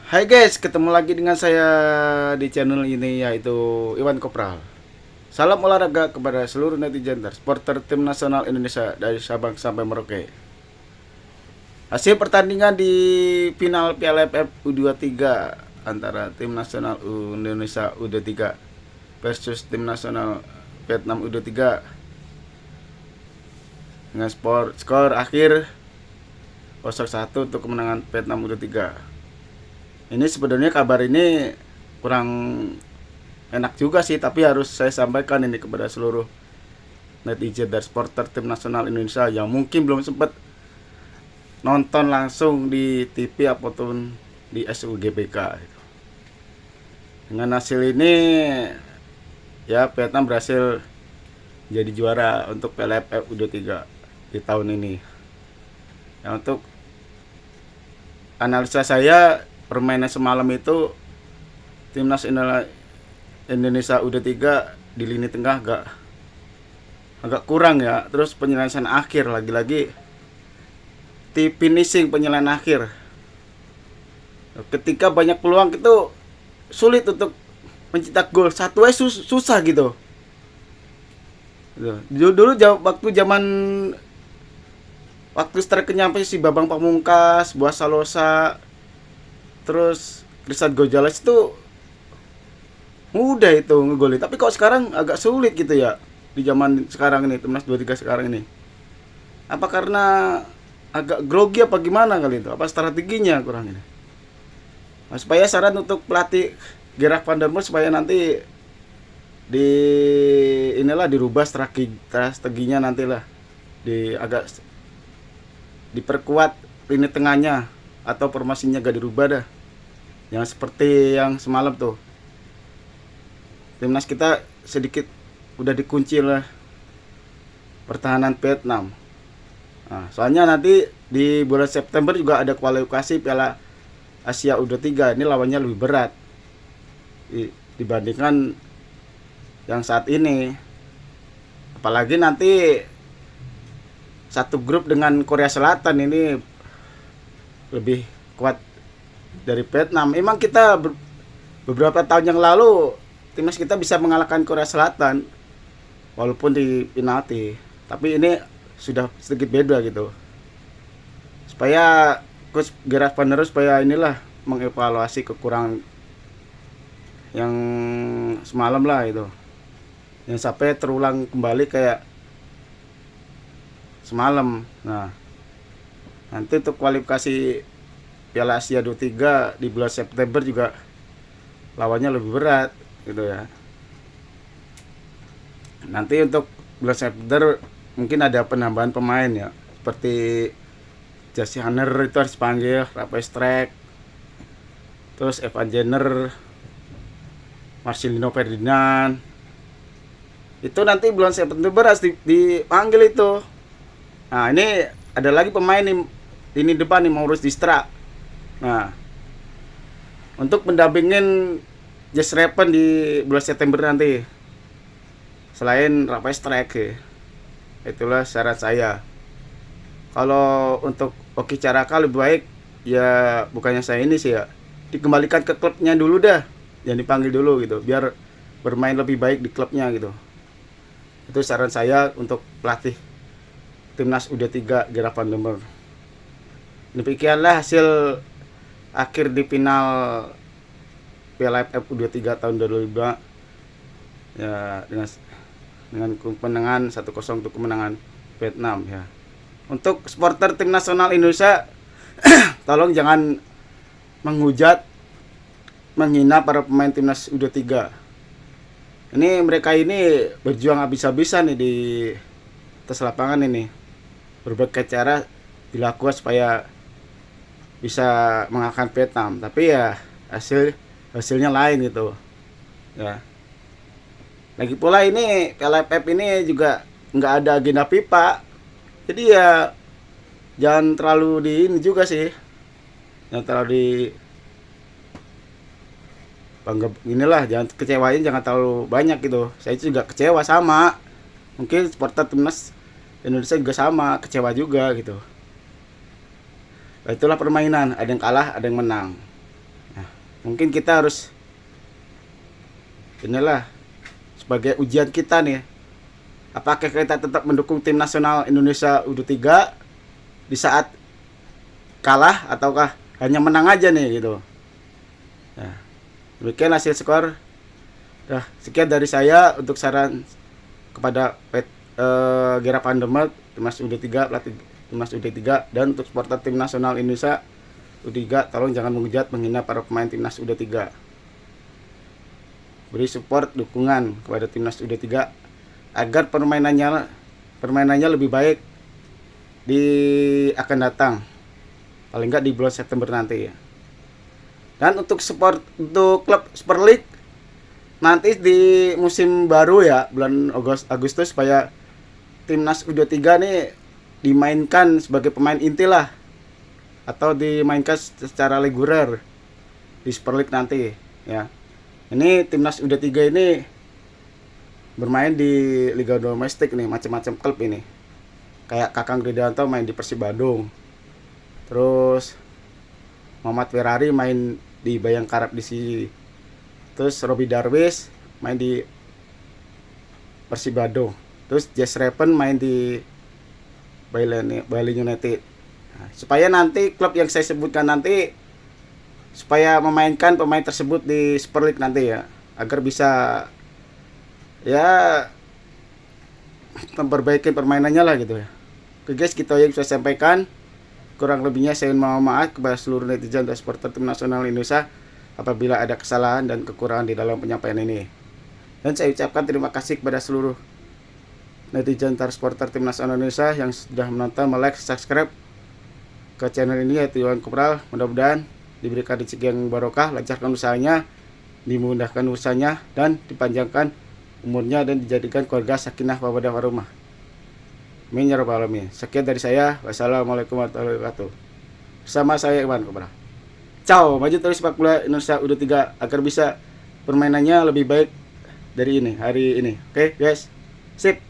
Hai guys, ketemu lagi dengan saya di channel ini yaitu Iwan Kopral. Salam olahraga kepada seluruh netizen dan supporter tim nasional Indonesia dari Sabang sampai Merauke. Hasil pertandingan di final Piala AFF U23 antara tim nasional Indonesia U23 versus tim nasional Vietnam U23 dengan skor akhir 0-1 untuk kemenangan Vietnam U23. Ini sebenarnya kabar ini kurang enak juga sih, tapi harus saya sampaikan ini kepada seluruh netizen dan supporter tim nasional Indonesia yang mungkin belum sempat nonton langsung di TV ataupun di SUGBK. Dengan hasil ini ya Vietnam berhasil jadi juara untuk Piala AFF U23 di tahun ini. Ya, untuk analisa saya, permainan semalam itu timnas Indonesia U23 di lini tengah agak kurang ya. Terus penyelesaian akhir lagi-lagi di finishing penyelesaian akhir. Ketika banyak peluang itu sulit untuk mencetak gol. Satu aja susah gitu. Dulu waktu strikernya apa sih, Babang Pamungkas, Buas Salosa, terus Christian Gonzalez itu mudah itu ngegolin. Tapi kok sekarang agak sulit gitu ya di zaman sekarang ini, timnas 23 sekarang ini. Apa karena agak grogi apa gimana kali itu? Apa strateginya kurang ini? Nah, supaya saran untuk pelatih Gerard van der Merwe supaya nanti di inilah dirubah strateginya nantilah, agak diperkuat lini tengahnya atau formasinya gak dirubah dah. Yang seperti yang semalam tuh. Timnas kita sedikit udah dikunci lah pertahanan Vietnam. Nah, soalnya nanti di bulan September juga ada kualifikasi Piala Asia U23. Ini lawannya lebih berat dibandingkan yang saat ini. Apalagi nanti satu grup dengan Korea Selatan, ini lebih kuat dari Vietnam. Emang kita beberapa tahun yang lalu timnas kita bisa mengalahkan Korea Selatan walaupun di penalti. Tapi ini sudah sedikit beda gitu. Supaya coach Gerard van der Merwe supaya inilah mengevaluasi kekurangan yang semalam lah itu. Yang sampai terulang kembali kayak semalam. Nah, nanti untuk kualifikasi Piala Asia 23 di bulan September juga lawannya lebih berat gitu ya. Nanti untuk bulan September mungkin ada penambahan pemain ya, seperti Jesse Hanner itu harus dipanggil, Rafael Strijk, terus Evan Jenner, Marcelino Ferdinand. Itu nanti bulan September harus dipanggil itu. Nah, ini ada lagi pemain nih ini depan nih, Maurice Distra. Nah, untuk mendampingin Jess Repen di bulan September nanti, selain Rafael Strijk ya. Itulah syarat saya. Kalau untuk Oki Caraka lebih baik ya, bukannya saya ini sih ya, dikembalikan ke klubnya dulu dah, jangan dipanggil dulu gitu, biar bermain lebih baik di klubnya gitu. Itu saran saya untuk pelatih timnas U23 Gerard van der Merwe. Demikianlah hasil akhir di final Piala AFF U23 tahun 2022 ya, dengan kemenangan 1-0 untuk kemenangan Vietnam ya. Untuk supporter tim nasional Indonesia tolong jangan menghujat, menghina para pemain timnas U23. Ini mereka ini berjuang habis-habisan nih di atas lapangan ini. Berbagai cara dilakukan supaya bisa mengalahkan Vietnam, tapi ya hasilnya lain gitu ya. Lagi pula ini Piala AFF ini juga nggak ada agenda FIFA, jadi ya jangan terlalu di ini juga sih, jangan terlalu di bangga inilah, jangan kecewain, jangan terlalu banyak gitu. Saya juga kecewa sama, mungkin supporter timnas Indonesia juga sama, kecewa juga gitu. Itulah permainan, ada yang kalah, ada yang menang. Nah, Mungkin kita harus inilah sebagai ujian kita nih. Apakah kita tetap mendukung tim nasional Indonesia U23 di saat kalah ataukah hanya menang aja nih gitu. Nah, demikian hasil skor. Nah, sekian dari saya untuk saran kepada Gera Pandemet, Timnas U23, pelatih Timnas U23, dan untuk supporter tim nasional Indonesia U23, tolong jangan menghujat menghina para pemain Timnas U23. Beri support dukungan kepada Timnas U23 agar permainannya lebih baik di akan datang, paling nggak di bulan September nanti ya. Dan untuk support untuk klub Super League nanti di musim baru ya, bulan Agustus, supaya Timnas U23 nih dimainkan sebagai pemain inti lah, atau dimainkan secara reguler di Super League nanti ya. Ini Timnas U23 ini bermain di liga domestik nih, macam-macam klub ini. Kayak Kakang Ridanto main di Persib Bandung. Terus Muhammad Ferrari main di Bayangkara di sini. Terus Robi Darwis main di Persib Bandung. Terus Jess Raven main di Bali United. Nah, supaya nanti klub yang saya sebutkan nanti supaya memainkan pemain tersebut di Super League nanti ya, agar bisa ya memperbaiki permainannya lah gitu ya. Oke guys, kita yang bisa sampaikan. Kurang lebihnya saya mohon maaf kepada seluruh netizen dan supporter tim nasional Indonesia apabila ada kesalahan dan kekurangan di dalam penyampaian ini. Dan saya ucapkan terima kasih kepada seluruh netizen dan supporter tim nasional Indonesia yang sudah menonton, like, subscribe ke channel ini, yaitu Iwan Kopral. Mudah-mudahan diberikan rezeki yang barokah, lancarkan usahanya, dimudahkan usahanya, dan dipanjangkan umurnya, dan dijadikan keluarga sakinah mawaddah warahmah. Amin ya rabbal alamin. Sekian dari saya. Wassalamualaikum warahmatullahi wabarakatuh. Bersama saya Iwan Kopral. Ciao, maju terus sepak bola Indonesia U23 agar bisa permainannya lebih baik dari ini hari ini. Oke, guys. Sip.